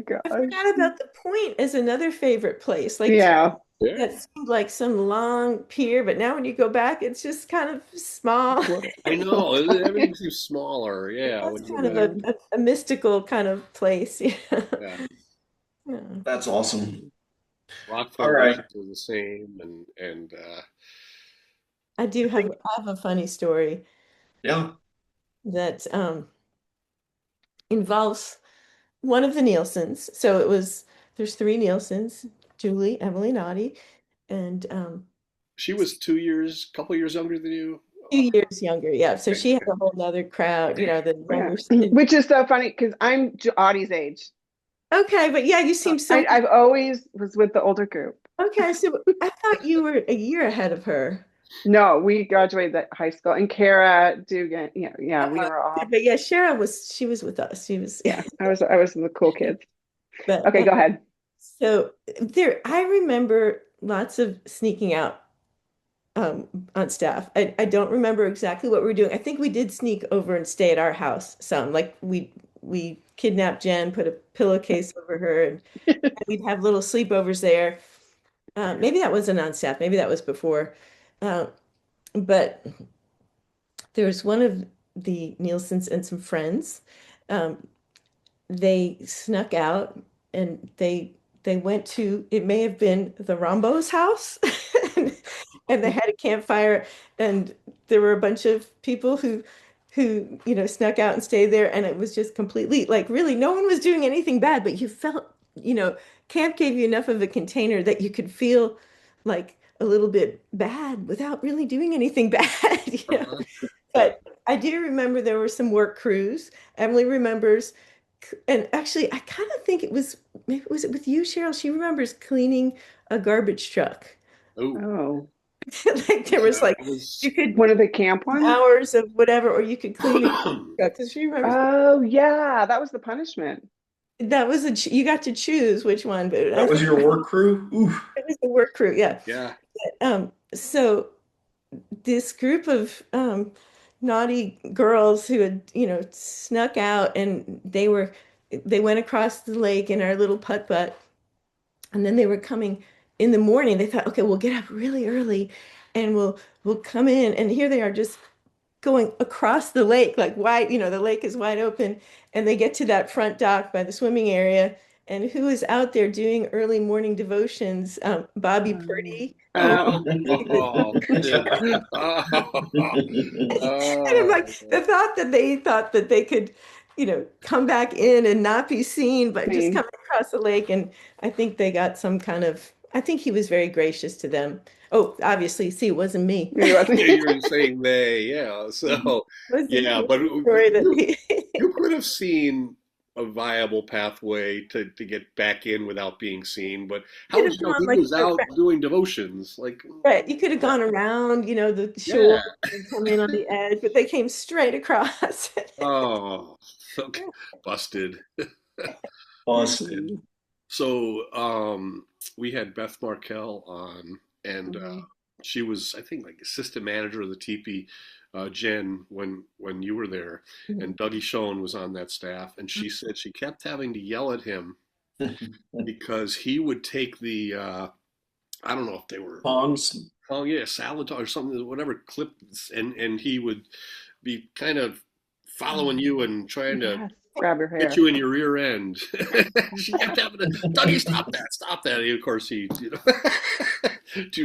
gosh. I forgot about the Point as another favorite place. Like Yeah. Yeah. that seemed like some long pier, but now when you go back, it's just kind of small. I know. Everything seems smaller. It Yeah, was when you go kind of back. a mystical kind of place. Yeah. Yeah. Yeah. That's awesome. Rock All right. foundations are the same, and I have a funny story Yeah. that involves one of the Nielsen's. So there's three Nielsen's, Julie, Emily, Noddy, and she was 2 years, couple years younger than you. 2 years younger. Yeah. So Okay, she had okay. a whole nother crowd, the Yeah. younger. Which is so funny because I'm Audie's age. Okay, but yeah, you seem so I've always was with the older group. okay. So I thought you were a year ahead of her. No, we graduated at high school, and Kara Dugan. Yeah, we Uh, were all. but yeah, she was with us. She was, Yeah, I was the cool kids. but Okay, go ahead. so I remember lots of sneaking out on staff. I don't remember exactly what we were doing. I think we did sneak over and stay at our house some. Like we kidnapped Jen, put a pillowcase over her, and we'd have little sleepovers there. Maybe that wasn't on staff. Maybe that was before. Uh, but there's one of the Nielsen's and some friends. Um, they snuck out and they went to, it may have been the Rombo's house, and they had a campfire, and there were a bunch of people who snuck out and stayed there, and it was just completely like really no one was doing anything bad, but you felt, camp gave you enough of a container that you could feel like a little bit bad without really doing anything bad. Uh-huh. But I do remember there were some work crews. Emily remembers, and actually, I kind of think maybe was it with you, Cheryl? She remembers cleaning a garbage truck. Oh, Oh, Like there was that like was. you could one of the camp ones. hours of whatever, or you could clean the truck because she remembers Oh, yeah, that was the punishment. that was you got to choose which one, but I That was think your work crew? Oof. it was the work crew. Yeah. Yeah. So this group of naughty girls who had, snuck out, and they went across the lake in our little putt-putt, and then they were coming in the morning. They thought, okay, we'll get up really early and we'll come in, and here they are just going across the lake like wide, the lake is wide open, and they get to that front dock by the swimming area, and who is out there doing early morning devotions? Bobby Um, Purdy. oh, Oh, good. And I'm like, Oh, the thought that they thought that they could, come back in and not be seen, but just mean, come across the lake. And I think they got some kind of, I think he was very gracious to them. Oh, obviously, see, it wasn't me. maybe it yeah, wasn't. you're saying they, yeah. So, It yeah, was but the story that you could have seen a viable pathway to get back in without being seen. But how could would have you know gone he like was out doing devotions? Like, right. You could have gone around, the yeah. shore and come in on the edge, but they came straight across. Oh, okay. Busted. Busted. So, we had Beth Markel on, and Mhm. she was, I think, like assistant manager of the teepee, Jen, when you were there, and Dougie Schoen was on that staff, and she said she kept having to yell at him because he would take the, I don't know if they were, Tongs. oh yeah, salad or something, whatever clips, and he would be kind of following you and trying to Yes, grab your hit hair. you in your rear end. She kept having to, Dougie, stop that. And of course, do you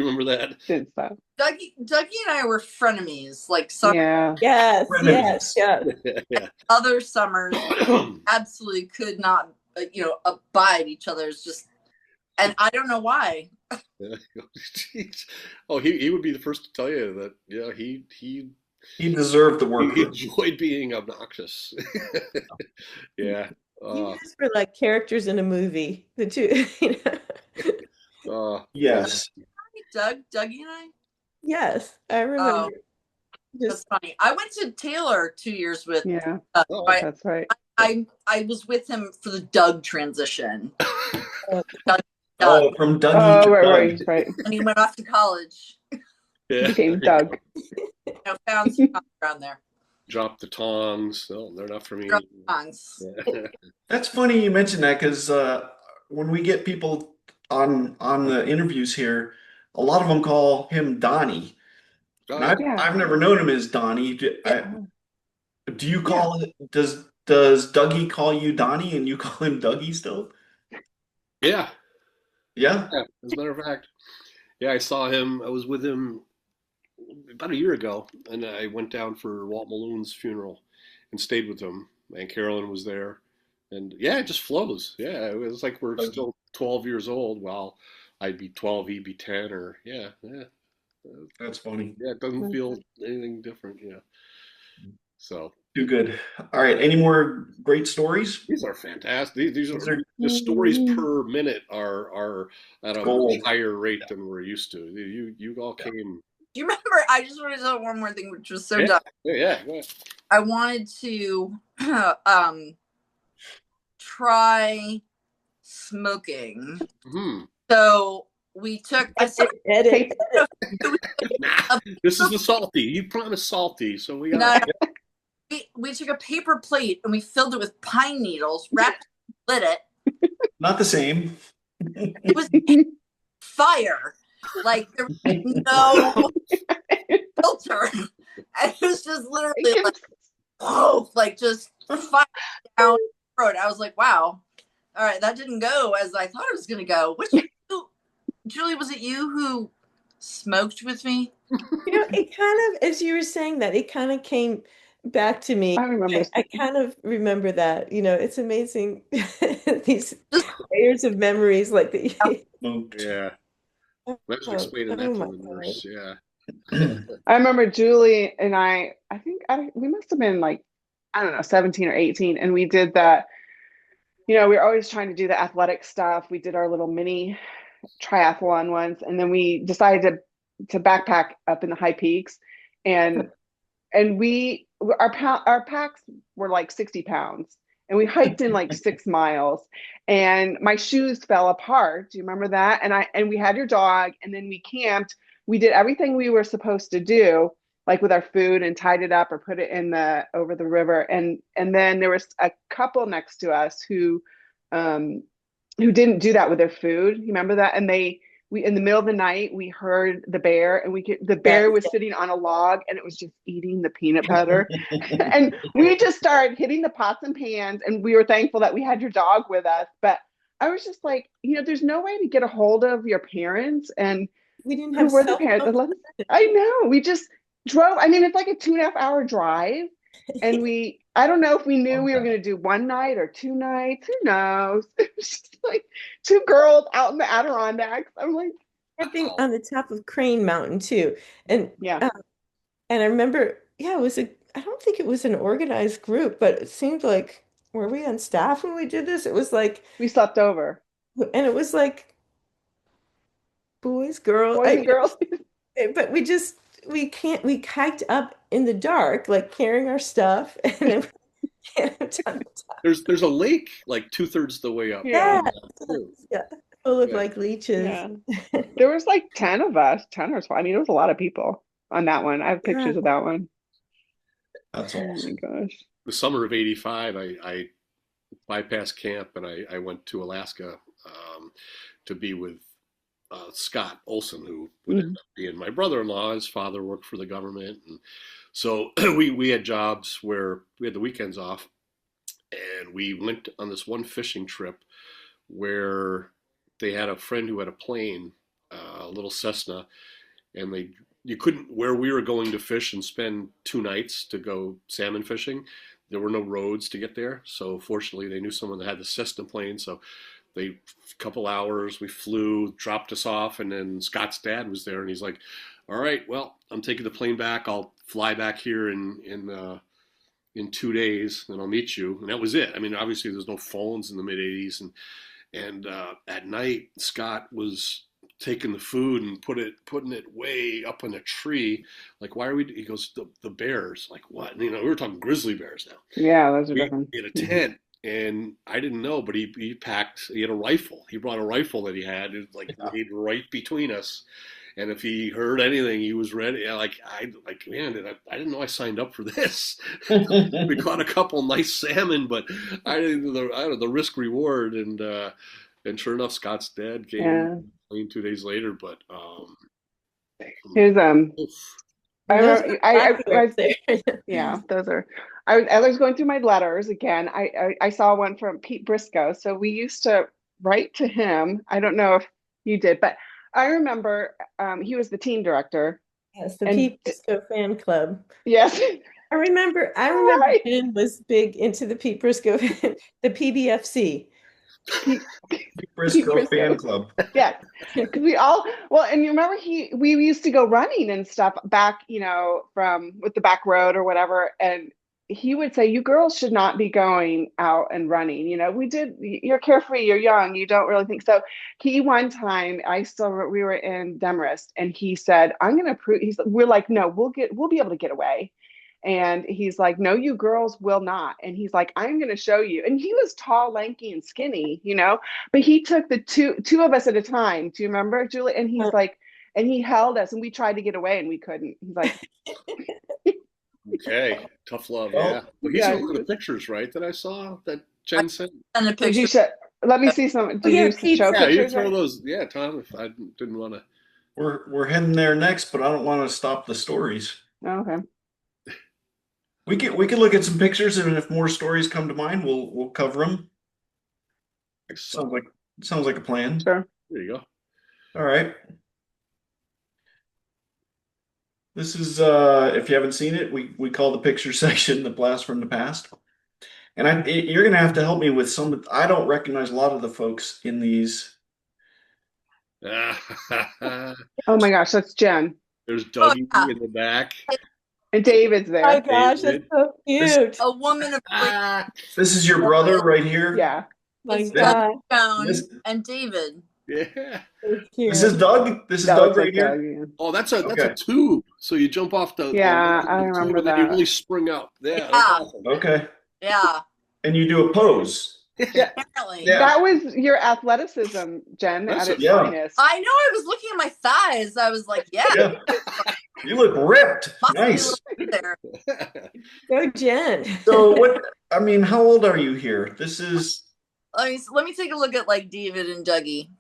remember that? Didn't stop. Dougie and I were frenemies. Like some Yeah. Yes, yes, Frenemies. yes. Yeah. other summers, absolutely could not, abide each other's. Just, and I don't know why. Oh, he would be the first to tell you that. Yeah, He deserved the he work crew. enjoyed being obnoxious. Yeah. You Uh, guys were like characters in a movie, the two, yeah. Yes. Dougie and I. Yes, I remember. Oh, that's Just funny. I went to Taylor 2 years with. Yeah, Oh, I, that's right. I was with him for the Doug transition. uh, Doug, Oh, from Dougie Oh, to right, Doug. right. and he went off to college. yeah. Became Doug. Found some common ground there. Drop the tongs. No, they're not for me. Drop the tongs. Yeah. That's funny you mentioned that because when we get people on the interviews here, a lot of them call him Donnie. Oh, And yeah. Yeah. I've never known him as Donnie. Do you Yeah. call it? Does Dougie call you Donnie and you call him Dougie still? Yeah. Yeah. Yeah. As a matter of fact, yeah, I saw him. I was with him about a year ago, and I went down for Walt Maloon's funeral and stayed with him. And Carolyn was there, and yeah, it just flows. Yeah, it was like we're still 12 years old. While I'd be 12, he'd be 10, or yeah. That's funny. Yeah, it doesn't feel anything different. Yeah. So Too good. All right. Any more great stories? these are fantastic. These These are are the stories per minute are at a gold. much higher rate than we're used to. You all came. Do you remember? I just wanted to tell one more thing, which was so Yeah, dumb. yeah. Go ahead. I wanted to try smoking. Mhm. So we took Edit. Nah, this is the salty. You promised salty, so we got. we took a paper plate and we filled it with pine needles, wrapped, lit it. Not the same. It was fire. Like there was no filter. And it was just literally like, whoa, like just fire down the road. I was like, wow. All right, that didn't go as I thought it was gonna go. Julie, was it you who smoked with me? It kind of, as you were saying that, it kind of came back to me. I remember. I kind of remember that. It's amazing these layers of memories like that. Yeah. I was explaining that to the nurse. Yeah. I remember Julie and I think we must have been like, I don't know, 17 or 18. And we did that, we were always trying to do the athletic stuff. We did our little mini triathlon once. And then we decided to backpack up in the high peaks. And our packs were like 60 pounds. And we hiked in like 6 miles, and my shoes fell apart. Do you remember that? And we had your dog, and then we camped. We did everything we were supposed to do, like with our food, and tied it up or put it in over the river. And then there was a couple next to us who didn't do that with their food. You remember that? And we in the middle of the night, we heard the bear, and the bear was sitting on a log, and it was just eating the peanut butter. And we just started hitting the pots and pans, and we were thankful that we had your dog with us. But I was just like, there's no way to get a hold of your parents. And we didn't who have were the parents? I know. We just drove. I mean, it's like a 2.5-hour drive. And I don't know if we knew we were going to do one night or 2 nights. Who knows? It was just like 2 girls out in the Adirondacks. I'm like, camping on the top of Crane Mountain too. And yeah. And I remember, it was I don't think it was an organized group, but it seemed like, were we on staff when we did this? It was like We slept over. And it was like boys, girls, and girls. But we hiked up in the dark, like carrying our stuff, and there's a lake like 2/3 the way up. Yeah, full of like leeches. Yeah. There was like 10 of us, 10 or 12. I mean, it was a lot of people on that one. I have pictures of that one. That's awesome. Oh my gosh. The summer of '85, I bypassed camp and I went to Alaska to be with Scott Olson, who would end up being my brother-in-law. His father worked for the government, and so we had jobs where we had the weekends off, and we went on this one fishing trip where they had a friend who had a plane, a little Cessna, and you couldn't, where we were going to fish and spend 2 nights to go salmon fishing, there were no roads to get there. So fortunately they knew someone that had the Cessna plane, so a couple hours, we flew, dropped us off, and then Scott's dad was there, and he's like, all right, well, I'm taking the plane back. I'll fly back here in 2 days, and I'll meet you. And that was it. I mean, obviously there's no phones in the mid '80s, and at night Scott was taking the food and putting it way up in a tree. Like, why are we? He goes, the bears. Like, what? We were talking grizzly bears now. Yeah, those are different. We had a tent. And I didn't know, but he had a rifle. He brought a rifle that he had, like laid right between us. and if he heard anything, he was ready. Man, I didn't know I signed up for this. We caught a couple nice salmon, but I didn't the risk reward, and sure enough, Scott's dad came 2 days later. But His oof. yeah, those are. As I was going through my letters again, I saw one from Pete Briscoe. So we used to write to him. I don't know if you did, but I remember he was the team director. Yes, the Pete Briscoe fan club. Yes. I remember Right. Jen was big into the Pete Briscoe, the PBFC. Pete Briscoe fan club. Yeah, because and you remember we used to go running and stuff back, from with the back road or whatever, and he would say, "You girls should not be going out and running. You're carefree, you're young, you don't really think so." One time, we were in Demarest, and he said, "I'm going to prove." We're like, "No, we'll be able to get away." And he's like, "No, you girls will not." And he's like, "I'm going to show you." And he was tall, lanky, and skinny, but he took the two of us at a time. Do you remember, Julie? And he's like, and he held us, and we tried to get away, and we couldn't. He's like, okay, tough love. Well, Yeah. Well, he's in one of the pictures, right, that I saw that Jen sent. And a picture. Let me see some. Did you show Yeah, you pictures? throw those. Yeah, Tom, if I didn't want to. We're heading there next, but I don't want to stop the stories. Okay. We could look at some pictures, and if more stories come to mind, we'll cover them. Sounds like a plan. Sure. There you go. All right. This is if you haven't seen it, we call the picture section the blast from the past. And you're gonna have to help me with some. I don't recognize a lot of the folks in these. Oh my gosh, that's Jen. There's Dougie in the back. And David's there. Oh my gosh, that's so cute. A woman of great This is your brother right here. Yeah. My God. Joan and David. Yeah. This is Doug. This is Doug right here. Doug, yeah. Oh, that's a tube. So you jump off the I remember tube, that. and then you really spring out. Yeah. That's awesome. Okay. Yeah. And you do a pose. Yeah. Apparently. Yeah. That was your athleticism, Jen, at its finest. I know. I was looking at my thighs. I was like, yeah. You look ripped. Nice. There. Go, Jen. So how old are you here? This is. Let me take a look at like David and Dougie.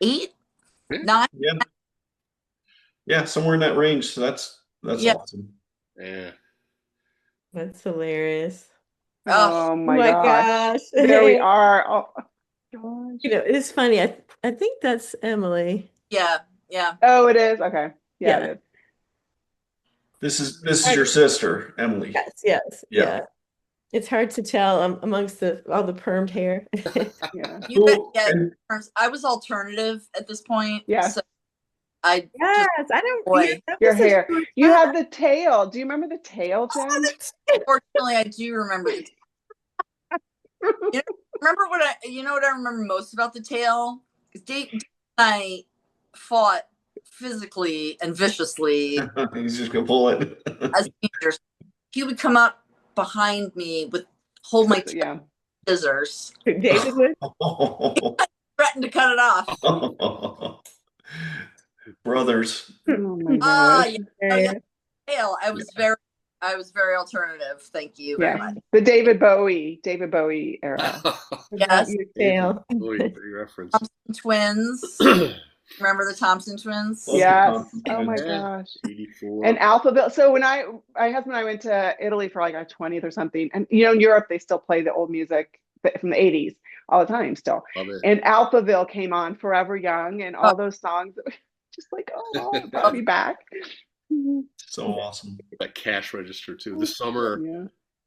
8, 9. Yeah, somewhere in that range. So that's awesome. Yeah. That's hilarious. Oh my gosh. There we are. Oh gosh. It's funny. I think that's Emily. Yeah. Oh, it is? Okay. Yeah. It is. This is your sister, Emily. Yes. Yeah. It's hard to tell amongst all the permed hair. Yeah. I was alternative at this point. Yeah. So I don't. Boy, your hair. You have the tail. Do you remember the tail, Jen? Unfortunately, I do remember the tail. Remember what I remember most about the tail? Dave and I fought physically and viciously. He's just gonna pull it. As teenagers, he would come up behind me hold my scissors. David would threaten to cut it off. Brothers. Oh my gosh. Tail. I was very alternative. Thank you very much. The David Bowie era. Yes. Tail. Great reference. Thompson twins. Remember the Thompson twins? Yes. Oh my gosh. 84. And Alphaville. So when my husband and I went to Italy for like our 20th or something, and in Europe they still play the old music from the 80s all the time still. And Alphaville came on, Forever Young, and all those songs. Just like, it brought me back. So awesome. That cash register too. This summer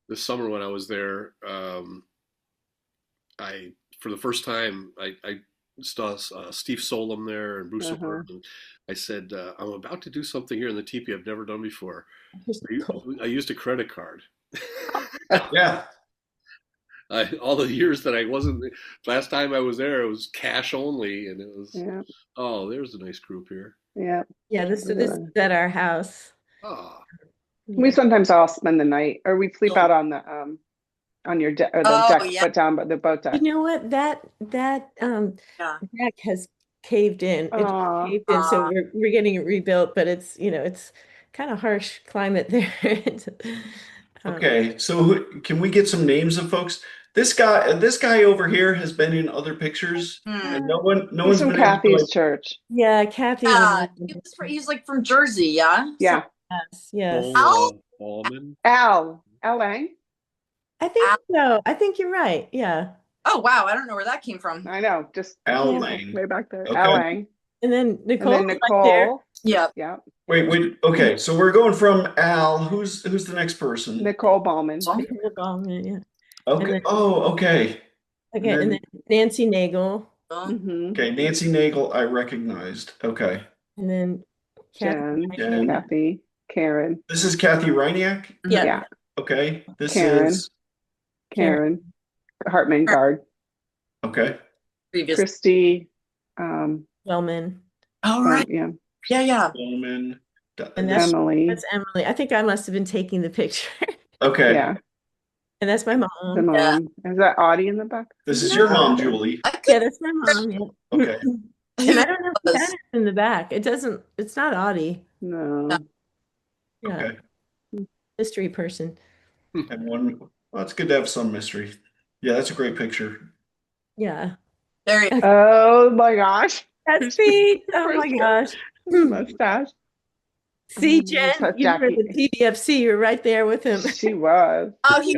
when I was there, for the first time I saw Steve Solom there and Bruce O'Byrne. And I said, I'm about to do something here in the teepee I've never done before. I used a credit card. Yeah. All the years that I wasn't, last time I was there, it was cash only, and it was, there's a nice group here. Yeah. Yeah, this is at our house. Oh. We sometimes all spend the night, or we sleep out on on your deck, or the Oh, deck, yeah. but down by the boat You deck. know what? That Yeah. deck has caved in. It just Aw. caved in, so we're getting it rebuilt, but it's kind of harsh climate there. Okay, so can we get some names of folks? This guy over here has been in other pictures, and no He's one's from been able to Kathy's church. Yeah, Kathy. Yeah, he's like from Jersey, yeah. Yeah. Yes. Allman. Al Lang. I think so. I think you're right. Yeah. Oh wow, I don't know where that came from. I know, just Al Yeah. Lang. way back there. Okay. Al Lang. And then And Nicole. then Nicole. Yep. Yeah. Wait. Okay, so we're going from Al. Who's the next person? Nicole Ballman. Nicole Ballman, yeah. Okay. then- Okay. Okay, And and then- then Nancy Nagel, Mhm. Okay, Nancy Nagel, I recognized. Okay. and then Jen, Jen. Kathy, Karen. This is Kathy Reiniak? Yeah. Yeah. Okay. This Karen. is Karen. Hartman Guard. okay. Previous. Christy. Wellman. Oh right. Yeah. Yeah. Bowman. And that's Emily. That's Emily. I think I must have been taking the picture. Okay. Yeah. And that's my The mom. mom. Yeah. Is that Audie in the back? This is your mom, Julie. I could, Yeah, that's my mom. Yeah. Okay. And I don't know was- if Hannah's in the back. It's not Audie. No. Yeah. Okay. Mystery person. And one, well, it's good to have some mystery. Yeah, that's a great picture. Yeah. there you Oh my gosh. That's Pete. Oh my gosh. Mustache. See, Jen, That's you were Jackie. the TDFC. You're right there with him. She was. Oh, he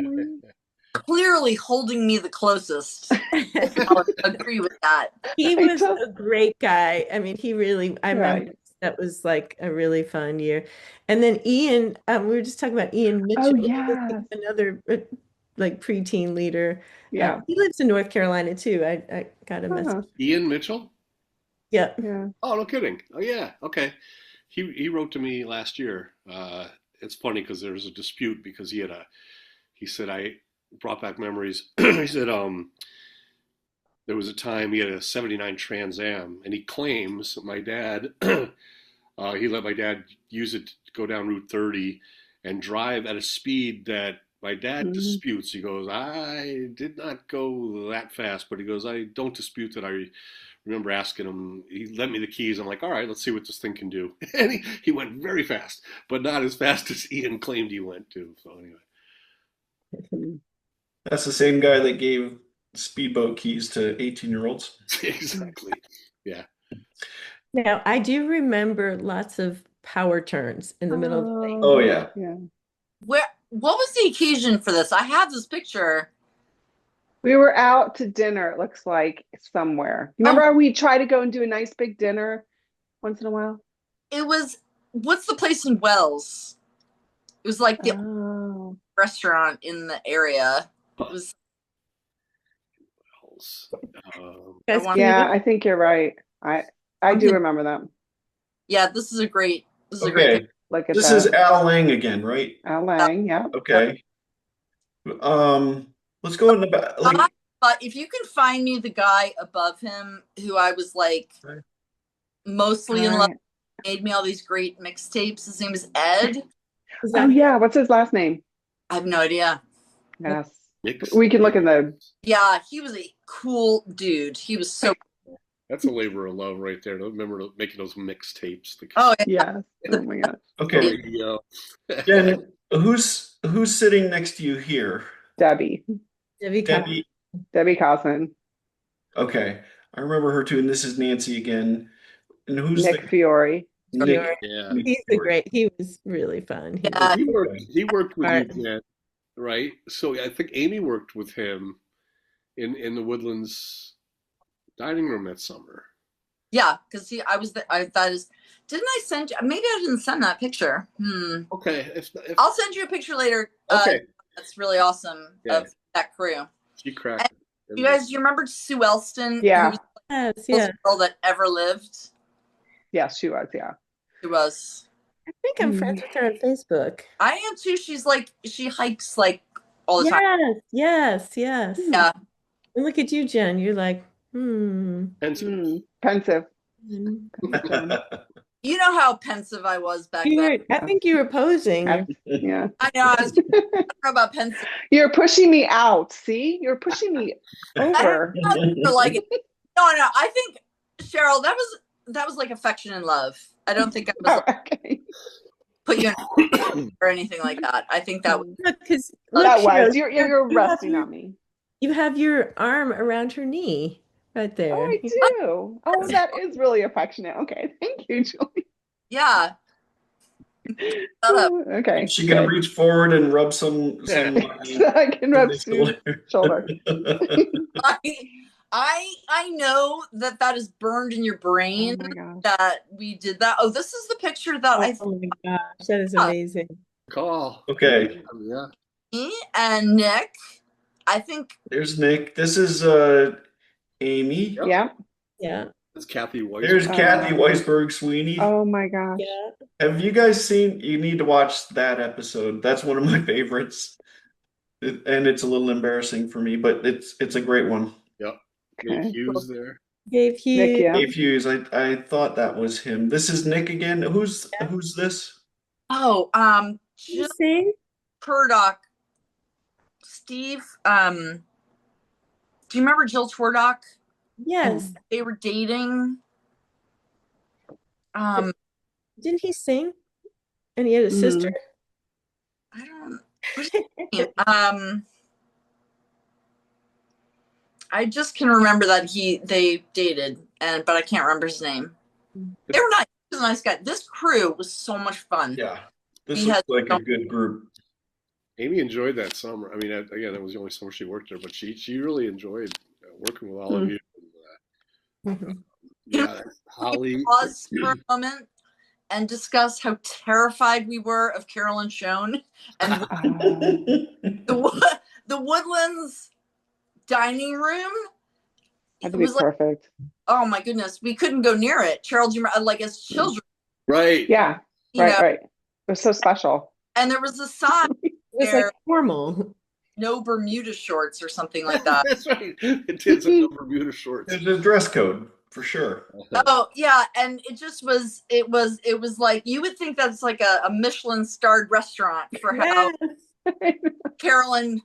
clearly holding me the closest. I'll agree with that. He I was just- a great guy. I mean, he really, I remember Right. that was like a really fun year. And then Ian, we were just talking about Ian Mitchell. Oh, He was yes. another like preteen leader. Yeah. He lives in North Carolina too. I got a message. Huh. Ian Mitchell. Yeah. Yeah. Oh, no kidding. Oh, yeah. Okay. He wrote to me last year. It's funny because there was a dispute because he said I brought back memories. He said there was a time he had a '79 Trans Am, and he claims my dad he let my dad use it to go down Route 30 and drive at a speed that my dad Mhm. disputes. He goes, I did not go that fast, but he goes, I don't dispute that. I remember asking him, he lent me the keys. I'm like, all right, let's see what this thing can do. And he went very fast, but not as fast as Ian claimed he went to. So anyway, That's the same guy that gave speedboat keys to 18-year-olds. exactly. Yeah. Now, I do remember lots of power turns in the middle of the lake. Oh, yeah. Yeah. What was the occasion for this? I have this picture. We were out to dinner, it looks like, somewhere. Remember how we try to go and do a nice big dinner once in a while? It was, what's the place in Wells? It was like the Oh. restaurant in the area. It was, Guys, want- can you Yeah, look- I think you're right. I do remember that. yeah, this is a great picture. Look at This that. is Al Lang again, right? Al Lang, yeah. Okay. Let's go in the back. But if you can find me the guy above him who I was like Right. mostly in love Alright. with, made me all these great mixtapes. His name is Ed. is Oh that- yeah, what's his last name? I have no idea. Yes. Mix. We can look in the Yeah, he was a cool dude. He was so That's a labor of love right there. I remember making those mixtapes. oh yeah. yes. Oh my gosh. Okay. Jen, who's sitting next to you here? Debbie. Debbie Cox. Debbie. Debbie Cosman. Okay. I remember her too, and this is Nancy again. And who's Nick Fiore. Nick? Yeah. Nick He Fiore. was really fun. He Yeah. He worked with Alright. you, Jen, right? So I think Amy worked with him in the Woodlands dining room that summer. Yeah, because I thought didn't I send you, maybe I didn't send that picture. Okay. I'll send you a picture later. Okay. That's really awesome Yeah. of that crew. She cracked. You guys, you remember Sue Elston? Yeah. Who was Yes, the yeah. most girl that ever lived? Yes, she was, yeah. She was. I think I'm friends with her on Facebook. I am too. She's like, she hikes like all the time. Yes. Yeah. And look at you, Jen. You're like, Pensive. Pensive. You know how pensive I was back You then. were, I think you were posing. Yeah. I know I don't know about pensive. You're pushing me out. See, you're pushing me over. For like it. No, I think Cheryl, that was like affection and love. I don't think I was like, Okay. put you in or anything like that. I think that was Look, because That was Cheryl, you're you have resting your- on me. You have your arm around her knee right there. Oh, I do. Oh, that is really affectionate. Okay, thank you, Julie. yeah. Oh, okay. Is she gonna reach forward and rub some I can rub Sue's shoulder. I know that is burned in your brain Oh my gosh. that we did that. Oh, this is the picture that Oh my gosh, that is amazing. Call. Okay. Yeah. me and Nick. I think There's Nick. This is Amy. Yep. Yeah. Yeah. That's Kathy Weiss. There's Kathy Weisberg Sweeney. Oh my gosh. Yeah. Have you guys seen? You need to watch that episode. That's one of my favorites, and it's a little embarrassing for me, but it's a great one. Yep. Okay. Dave Hughes there. Dave Hughes. Nick, yeah. Dave Hughes. I thought that was him. This is Nick again. Who's this? Jill Sing? Turdock. Steve, do you remember Jill Twardock? Yes. They were dating. Didn't he sing? And he had a sister. I don't. What's his name? I just can remember that they dated, but I can't remember his name. They were nice. He was a nice guy. This crew was so much fun. Yeah, this He looks had like a good group. Amy enjoyed that summer. I mean, again, that was the only summer she worked there, but she really enjoyed working with all of you. Yeah, Holly. Pause for a moment and discuss how terrified we were of Carolyn Schoen and the Woodlands dining room. That'd be perfect. Oh my goodness, we couldn't go near it. Cheryl, do you remember, like as children? Right. Yeah. Right. It was so special. And there was a sign It was like formal. No Bermuda shorts or something like that. That's right. It is a Bermuda shorts. There's a dress code for sure. Oh yeah, and it just was. It was like you would think that's like a Michelin starred restaurant for how Carolyn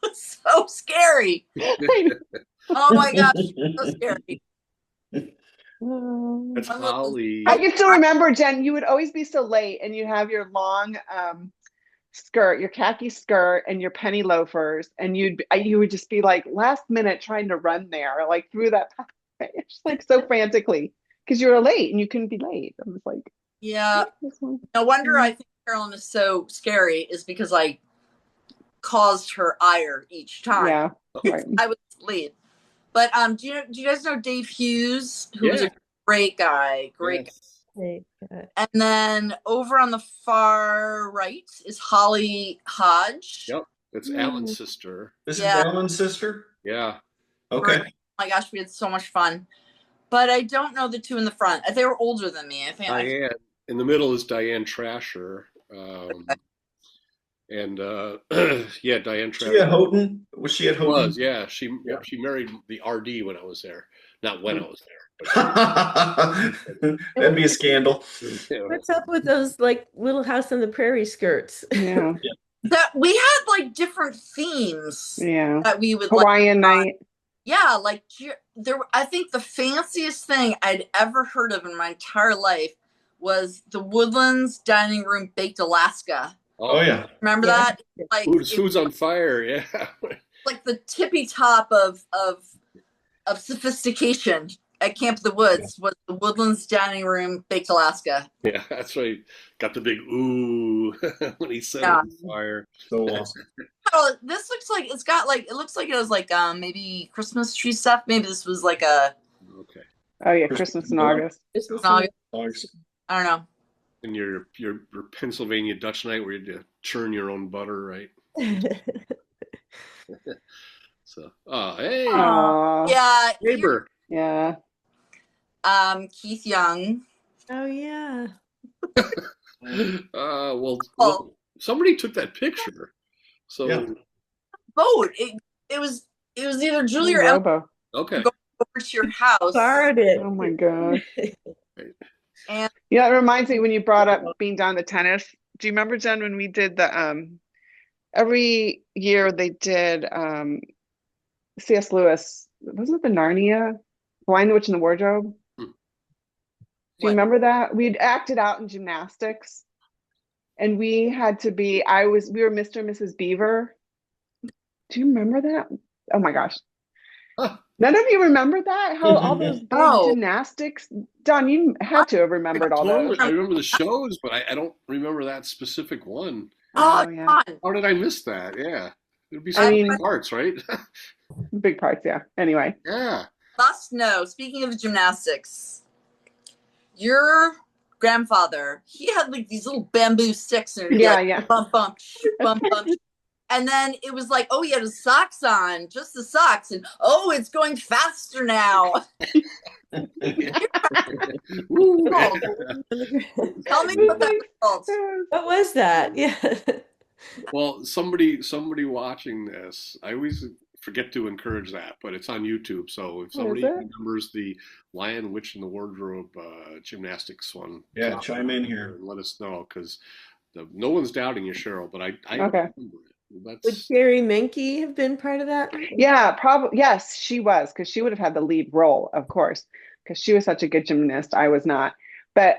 was so scary. Oh my gosh, so scary. That's Holly. I can still remember, Jen, you would always be so late and you have your long skirt, your khaki skirt and your penny loafers, and you would just be like last minute trying to run there, like through that just like so frantically because you were late and you couldn't be late. I was like, yeah. No wonder I think Carolyn is so scary is because I caused her ire each time. Yeah, right. I was late. But do you guys know Dave Hughes, who was a great guy, great guy. And then over on the far right is Holly Hodge. Yep, that's Alan's sister. This is Alan's sister? Yeah. Okay. Oh my gosh, we had so much fun. But I don't know the two in the front. They were older than me. I think Diane. In the middle is Diane Trasher. And yeah, Diane Trasher. She at Houghton? Was she at Houghton? Was, yeah. She married the RD when I was there. Not when I was there. That'd be a scandal. What's up with those like Little House on the Prairie skirts? Yeah. That we had like different themes. Yeah. That we would Hawaiian night. Yeah, like there. I think the fanciest thing I'd ever heard of in my entire life was the Woodlands Dining Room Baked Alaska. Oh yeah. Remember that? Like food's on fire. Yeah. Like the tippy top of sophistication at Camp of the Woods was the Woodlands Dining Room Baked Alaska. Yeah, that's right. Got the big ooh when he set it on fire. So awesome. Oh, this looks like it looks like it was like maybe Christmas tree stuff. Maybe this was like a Oh yeah, Christmas in August. August. I don't know. And your Pennsylvania Dutch night where you had to churn your own butter, right? So, hey, yeah, neighbor, yeah. Keith Young. Oh yeah. well, somebody took that picture. So, vote. It was either Julie or Emma. Okay. Go over to your house. Borrowed it. Oh my god. And Yeah, it reminds me when you brought up being down the tennis. Do you remember, Jen, when we did the every year they did C.S. Lewis, wasn't it the Narnia? Lion, the Witch, and the Wardrobe? Hmm. Do you what? remember that? We'd acted out in gymnastics and we had to be, we were Mr. and Mrs. Beaver. Do you remember that? Oh my gosh. Huh. None of you remember that? How all those big Oh. gymnastics? Don, you had to have remembered all those. I remember the shows, but I don't remember that specific one. Oh, yeah. fun. How did I miss that? Yeah. It'd be I some mean- parts, right? Big parts, yeah. Anyway. Yeah. Must know, speaking of gymnastics, your grandfather, he had like these little bamboo sticks and Yeah, like, yeah. bump, bump, bump, bump. And then it was like, oh, he had his socks on, just the socks. And oh, it's going faster now. Woo. Oh, tell me what that was called. What was that? Yeah. Well, somebody watching this, I always forget to encourage that, but it's on YouTube. So if somebody it? remembers the Lion, Witch, and the Wardrobe – gymnastics one, Yeah, chime in here. and let us know, because no one's doubting you, Cheryl, but I Okay. remember it. Would That's Jerry Menke have been part of that? Yeah, probably. Yes, she was, because she would have had the lead role, of course, because she was such a good gymnast. I was not. But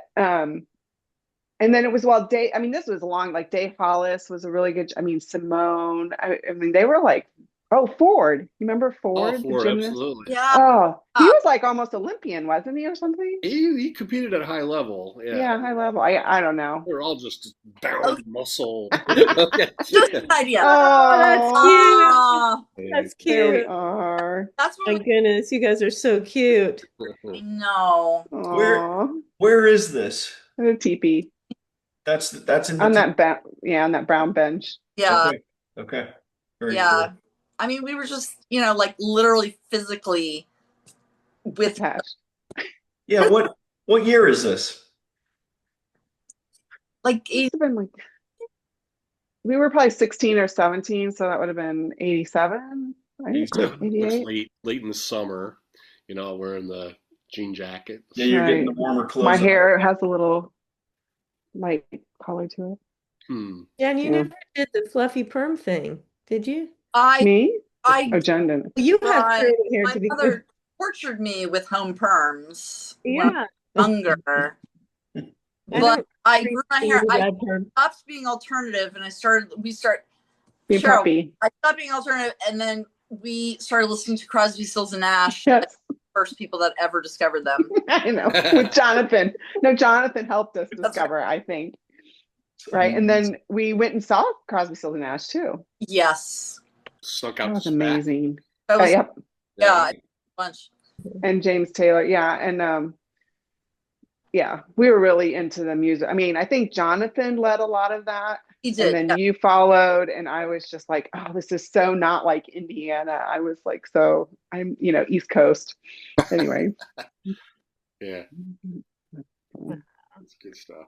and then it was, well, Dave, I mean, this was long, like Dave Hollis was a really good, I mean, Simone. I mean, they were like, oh, Ford. You remember Ford, the Ford, gymnast? absolutely. Yeah. Oh, he was like almost Olympian, wasn't he, or something? He competed at a high level. Yeah. Yeah, high level. I don't know. They're all just bound muscle. Just an idea. Oh, That's there we cute. are. That's My what goodness, you guys are so cute. I know. Aw, Where is this? the teepee That's in the on that on that brown bench. Yeah. Okay. Very Yeah. cool. I mean, we were just, like literally physically with Attached. Yeah, what year is this? like Must have been like, we were probably 16 or 17, so that would have been 87, right? 87. It's 88. late in the summer, wearing the jean jacket. Yeah, you're getting the Right. warmer clothes. My on. hair has a little light color to it. Jen, you Yeah. never did the fluffy perm thing, did you? Me? I Oh, Jen didn't. You have tried. curly hair My to be mother tortured me with home perms when I was Yeah. younger. I But don't I grew my hair. really I bad perm. stopped being alternative, and we Being Cheryl, puppy. I stopped being alternative, and then we started listening to Crosby, Stills, and Nash. Yes. The first people that ever discovered them. I know. With Jonathan. No, Jonathan helped us That's discover, I think. Right. And then we went and saw Crosby, Stills, and Nash too. Yes, Snuck That out was the back. amazing. that was Yep. yeah, bunch. And James Taylor. Yeah. And yeah, we were really into the music. I mean, I think Jonathan led a lot of that. He did. And then yeah. you followed, and I was just like, oh, this is so not like Indiana. I was like, so I'm, East Coast. Anyway. Yeah. That's good stuff.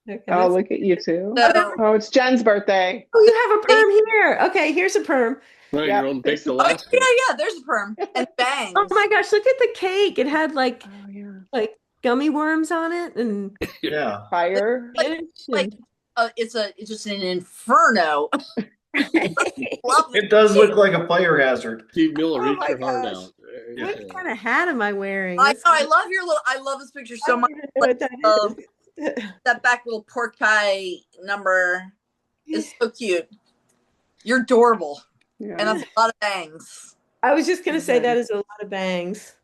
Okay, Oh, look at you too. So, Oh, it's Jen's birthday. Oh, you have a perm here. Okay, here's a perm. No, Yeah, your own baked there's- Alaska. yeah, there's a perm and bangs. Oh my gosh, look at the cake. It had like Oh yeah. gummy worms on it and Yeah. Fire. Like, it's just an inferno. Love It does look like a fire hazard. Steve Miller, Oh reach my your heart gosh. out. What kind of hat am I wearing? I know. I love this picture so much. What that is. That back little pork pie number is so cute. You're adorable, Yeah. and that's a lot of bangs. I was just gonna say that is a lot of bangs.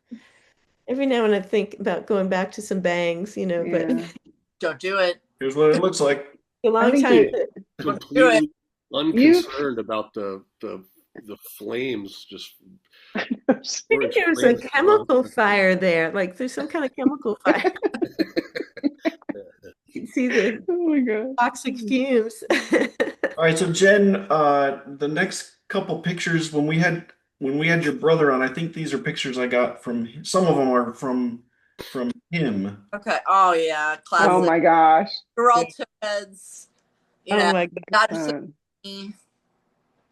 Every now and I think about going back to some bangs, but Yeah. Don't do it. Here's what it looks like. a long think time. Completely unconcerned about the flames. Just I think there was a chemical fire there. Like there's some kind of chemical fire. You can see the Oh my god. toxic fumes. All right, so Jen, the next couple pictures when we had your brother on, I think these are pictures I got from some of them are from him. Okay. Oh yeah, classic. Oh my gosh. We're all two heads. Oh my not just Uh, me.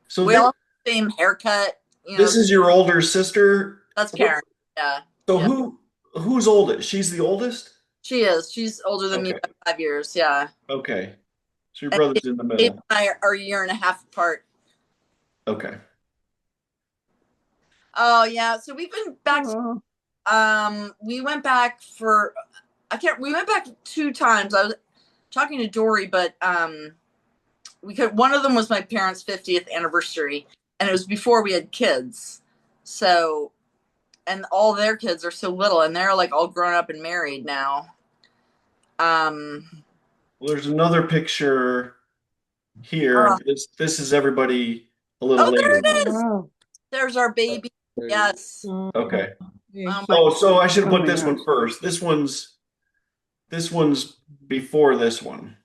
So We all have the same haircut. this is your older sister. That's Karen. Yeah. So Yeah. who's oldest? She's the oldest? She is. She's older than me Okay. by 5 years. Yeah. Okay. So your And brother's in the Dave middle. and I are a year and a half apart. Okay. Oh yeah. So we've been back. We went back for. We went back 2 times. I was talking to Dory, but one of them was my parents' 50th anniversary, and it was before we had kids. So, and all their kids are so little, and they're like all grown up and married now. Well, there's another picture here. This is everybody a little Oh, there later. it is. Wow. There's our baby. Yes. Okay. Oh, So I should Oh put my this one gosh. first. This one's before this one.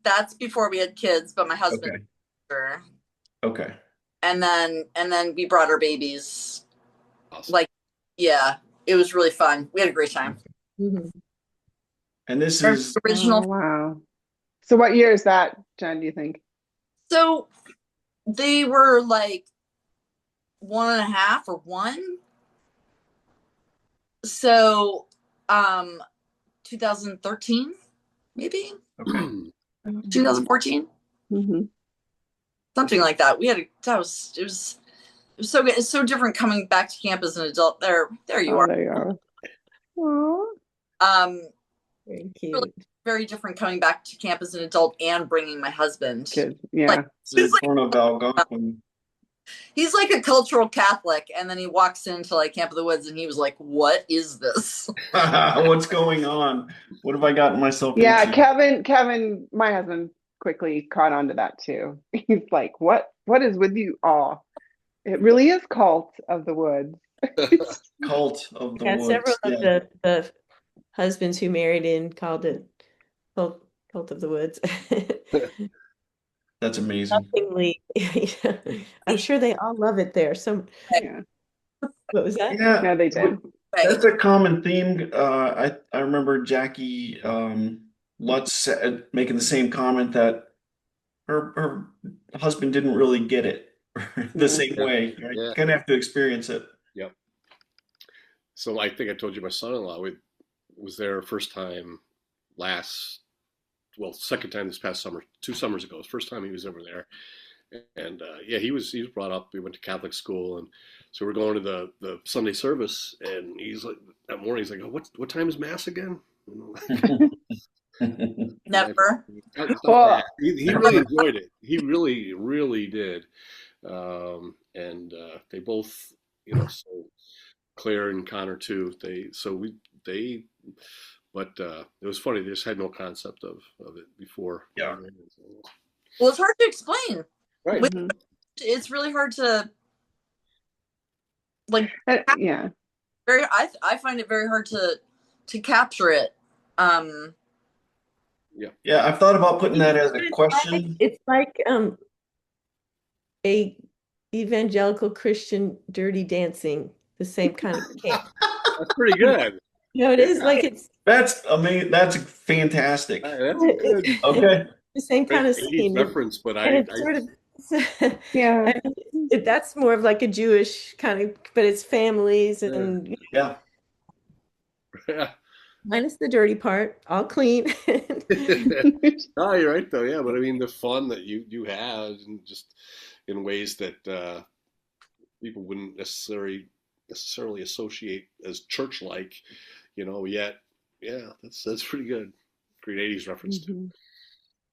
that's before we had kids, but my husband. Okay. Sure. Okay. And then we brought our babies. Awesome. Like, yeah, it was really fun. We had a great time. Mhm. And this Their is original. Oh, wow. So what year is that, Jen, do you think? So they were like 1.5 or 1. So 2013, maybe okay. 2014, Mm-hmm. something like that. It was so good. It's so different coming back to camp as an adult. There you are. There you are. Aww. Very cute. Really very different coming back to camp as an adult and bringing my husband. Kids. Yeah. Like, This is in front of Algonquin. he's like a cultural Catholic, and then he walks into like Camp of the Woods, and he was like, "What is this?" What's going on? What have I gotten myself Yeah, into? Kevin, my husband quickly caught on to that too. He's like, what is with you all? It really is Cult of the Woods. Cult of the Yeah, Woods. several Yeah. of the husbands who married in called it Cult of the Woods. That's amazing. Lovingly, I'm sure they all love it there. Yeah. What was that? Yeah. No, they did. That's a common theme. I remember Jackie Lutz making the same comment that her husband didn't really get it the same way. You Yeah. kind of have to experience it. Yep. So I think I told you my son-in-law was there first time second time this past summer, 2 summers ago. It was the first time he was ever there. And yeah, he was brought up. We went to Catholic school, and so we're going to the Sunday service. And he's like, that morning, he's like, "Oh, what time is mass again?" Never. Well, He really enjoyed it. He really, really did. And they both, so Claire and Connor too. But it was funny. They just had no concept of it before. Yeah. Well, it's hard to explain. Right. mhm. It's really hard to like. Yeah. I find it very hard to capture it. Yeah, I've thought about putting that as a question. It's like a evangelical Christian Dirty Dancing, the same kind of camp. That's pretty good. It is like it's That's amazing. That's fantastic. That's good. Okay. the same kind of 80s scene. reference, but And I it's sort of Yeah. that's more of like a Jewish kind of, but it's families and Yeah. minus the dirty part, all clean. No, you're right though. Yeah, but I mean the fun that you had, and just in ways that people wouldn't necessarily associate as church-like, Yet, yeah, that's pretty good. Great 80s reference too. Mhm.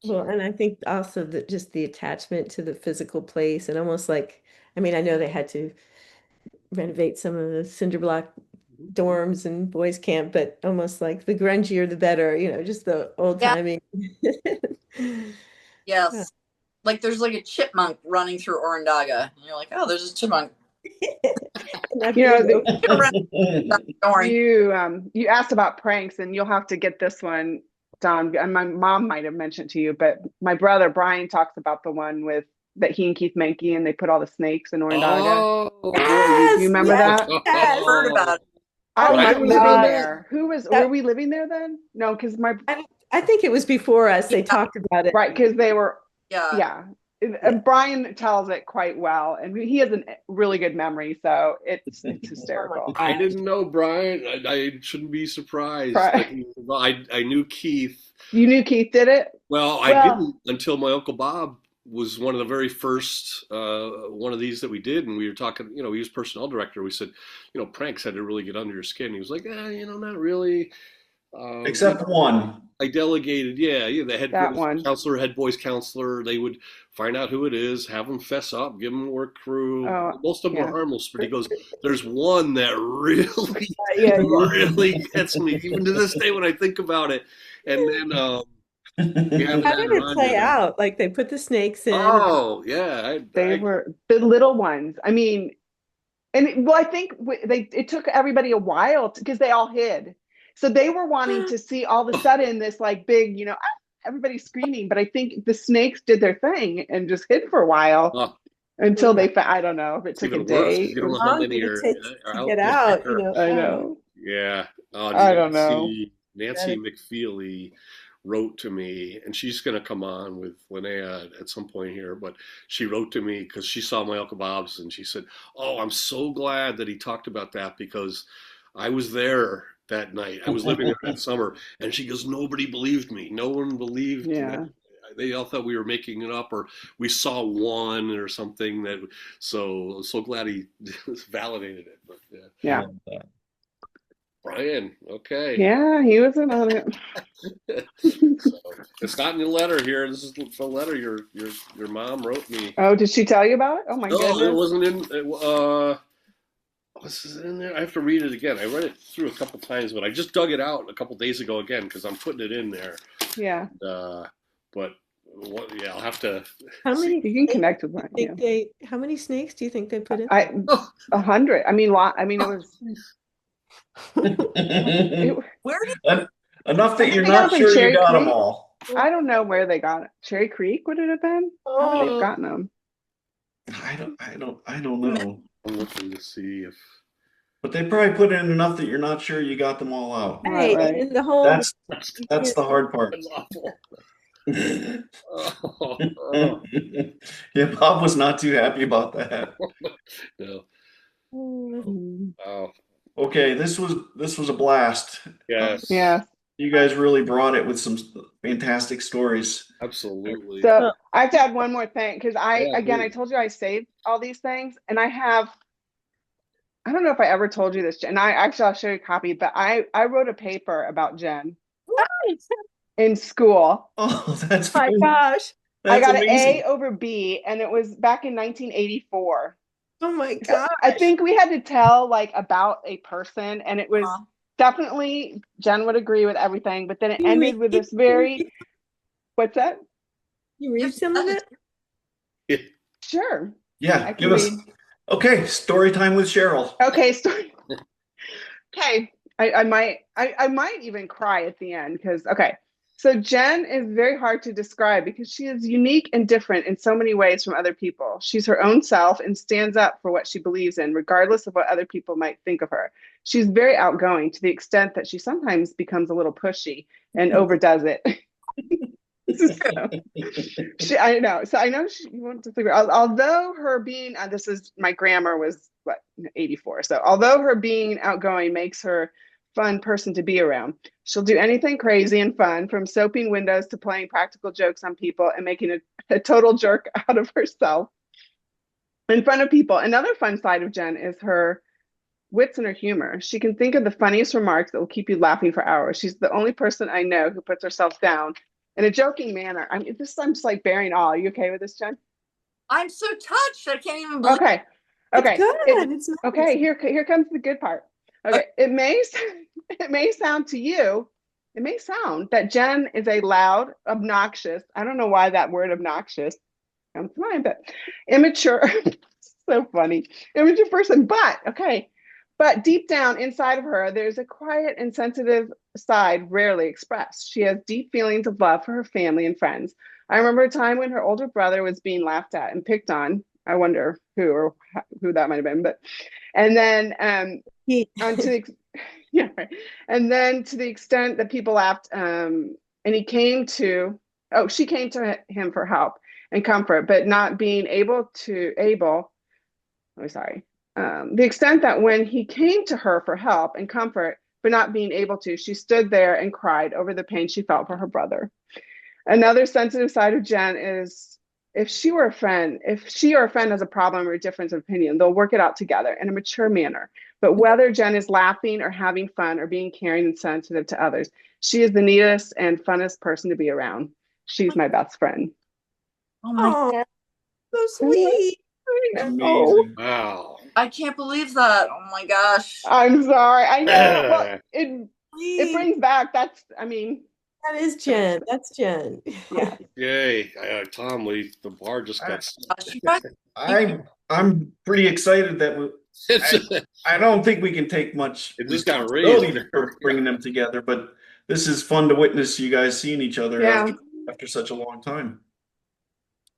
Well, and I think also that just the attachment to the physical place, and almost like, I mean, I know they had to renovate some of the cinder block dorms and boys camp, but almost like the grungier the better, just the old timey. Yes. Like there's like a chipmunk running through Orondaga. And you're like, oh, there's a chipmunk. You Don't worry. you asked about pranks, and you'll have to get this one, Don. And my mom might have mentioned to you, but my brother Brian talks about the one with that he and Keith Menke, and they put all the snakes in Orondaga. Oh, You remember that? I've heard about it. I Oh my wasn't living God. there. Were we living there then? No, because I think it was before us. They talked about it. right, because they were Yeah. yeah. Brian tells it quite well, and he has a really good memory, so it's hysterical. I didn't know Brian. I shouldn't be surprised that Right. I knew Keith. You knew Keith did it? Well, I didn't until my Uncle Bob was one of the very first one of these that we did, and we were talking. He was personnel director. We said, pranks had to really get under your skin. He was like, not really. Except one. I delegated, the head That girls one. counselor, head boys counselor. They would find out who it is, have them fess up, give them a work crew. Most of them were harmless, but he goes, "There's one that really, really gets me, even to this day when I think about it." And then, how did it play out? Like they put the snakes in. Oh yeah, they were the little ones. I mean, I think it took everybody a while because they all hid. So they were wanting to see all of a sudden this like big, everybody's screaming. But I think the snakes did their thing and just hid for a while until they found. I don't know if it took a day. You don't know how many are to get out. I know. Yeah. I don't know. Nancy McFeely wrote to me, and she's going to come on with Linnea at some point here, but she wrote to me because she saw my Uncle Bob's, and she said, "Oh, I'm so glad that he talked about that because I was there that night. I was living there that summer." And she goes, "Nobody believed me. No one believed me. They all thought we were making it up, or we saw one or something." So glad he validated it. But yeah. Brian, okay. Yeah, he was in on it. So, it's not in the letter here. This is the letter your mom wrote me. Oh, did she tell you about it? Oh my goodness. No, it wasn't in. Was it in there? I have to read it again. I read it through a couple times, but I just dug it out a couple days ago again because I'm putting it in there. Yeah. But I'll have to. How many? You can connect with that. How many snakes do you think they put in? 100. I mean, it was. Where did enough that you're not sure you got them all? I don't know where they got it. Cherry Creek would it have been? How would they've gotten them? I don't know. I'm looking to see if. But they probably put in enough that you're not sure you got them all out. Right. And the whole. That's the hard part. That's awful. Yeah, Bob was not too happy about that. No. Oh. Okay, this was a blast. Yes. Yeah. You guys really brought it with some fantastic stories. Absolutely. So I have to add one more thing because I told you I saved all these things, and I don't know if I ever told you this, Jen. I'll show you a copy, but I wrote a paper about Jen in school. Oh, that's my gosh. I got amazing. an A over B, and it was back in 1984. Oh my gosh. So I think we had to tell like about a person, and it was definitely, Jen would agree with everything, but then it ended with this very, what's that? You read some of it? Sure. Yeah, give us. Okay, story time with Cheryl. Okay, story. Okay, I might even cry at the end because so Jen is very hard to describe because she is unique and different in so many ways from other people. She's her own self and stands up for what she believes in, regardless of what other people might think of her. She's very outgoing to the extent that she sometimes becomes a little pushy and overdoes it. I know. So I know she wants to figure out, although her being, my grammar was 84. So although her being outgoing makes her fun person to be around, she'll do anything crazy and fun, from soaping windows to playing practical jokes on people and making a total jerk out of herself in front of people. Another fun side of Jen is her wits and her humor. She can think of the funniest remarks that will keep you laughing for hours. She's the only person I know who puts herself down in a joking manner. I'm just like bearing all. Are you okay with this, Jen? I'm so touched. I can't even believe. Okay. It's nice. Okay. Here comes the good part. Okay. It may sound to you, it may sound that Jen is a loud, obnoxious. I don't know why that word obnoxious comes to mind, but immature. So funny, immature person. But deep down inside of her, there's a quiet and sensitive side rarely expressed. She has deep feelings of love for her family and friends. I remember a time when her older brother was being laughed at and picked on. I wonder who that might have been, and then to the extent that people laughed, and she came to him for help. and comfort, but not being the extent that when he came to her for help and comfort, but not being able to, she stood there and cried over the pain she felt for her brother. Another sensitive side of Jenn is if she or a friend has a problem or a difference of opinion, they'll work it out together in a mature manner. But whether Jenn is laughing or having fun or being caring and sensitive to others, she is the neatest and funnest person to be around. She's my best friend. Oh my Oh, so sweet. Amazing. Wow. I can't believe that. Oh my gosh. I'm sorry. I know. Well, it Sweet. brings back. That is Jenn. That's Jenn. Yeah. Yay. Tom, the bar just got Gosh, you guys, I'm pretty excited that I don't think we can take much It just got responsibility raised. for bringing them together, but this is fun to witness you guys seeing each other Yeah. after such a long time.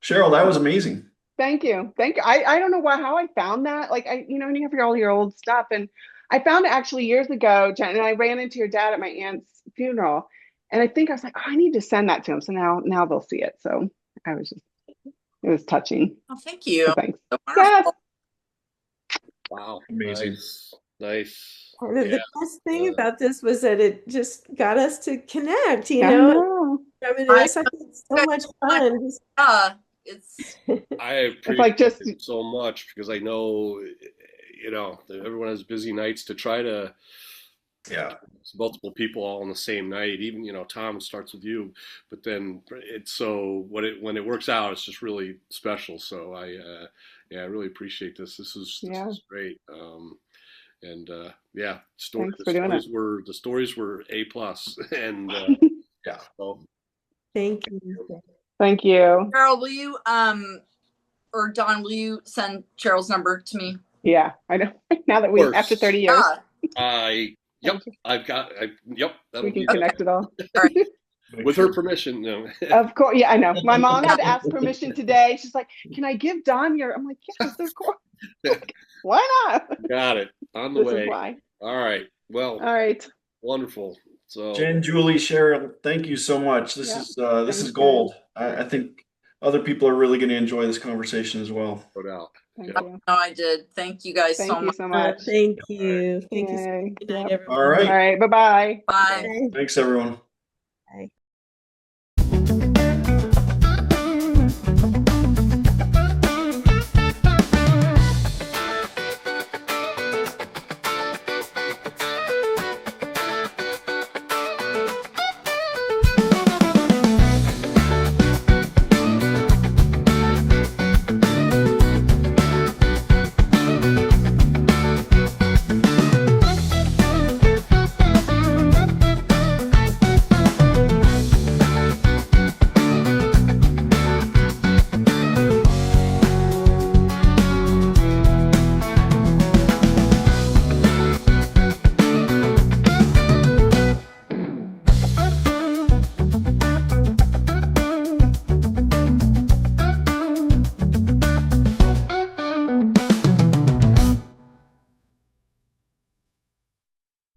Cheryl, that was amazing. Thank you. I don't know how I found that. Like when you have all your old stuff, and I found it actually years ago, Jenn, and I ran into your dad at my aunt's funeral, and I think I was like, oh, I need to send that to him. So now they'll see it. So it was touching. oh, thank you. So thanks. So Yes. wonderful. Wow. Amazing. Nice. The best thing about this was that it just got us to connect, I know. reminisce. I think it's so much fun. Yeah, I appreciate like just it so much because I know, everyone has busy nights to try to multiple people all on the same night. Even Tom starts with you, but then when it works out, it's just really special. So I really appreciate this. This is great. The stories were A+, and so. Thank you. Thank you. Cheryl, will you or Don, will you send Cheryl's number to me? Yeah, I know. Now that after 30 years. Yep. We can connect it all. All right. With her permission, no. Of course. Yeah, I know. My mom had to ask permission today. She's like, can I give Don your, I'm like, yes, of course. Why not? Got it. On the way. Why. All right. Well, all right. Wonderful. So Jenn, Julie, Cheryl, thank you so much. This is gold. I think other people are really going to enjoy this conversation as well. No doubt. Thank you. No, I did. Thank you guys so much. Thank you. Thank you. Yay. Good night, everyone. All right. All right. Bye-bye. Bye. Thanks, everyone. Bye.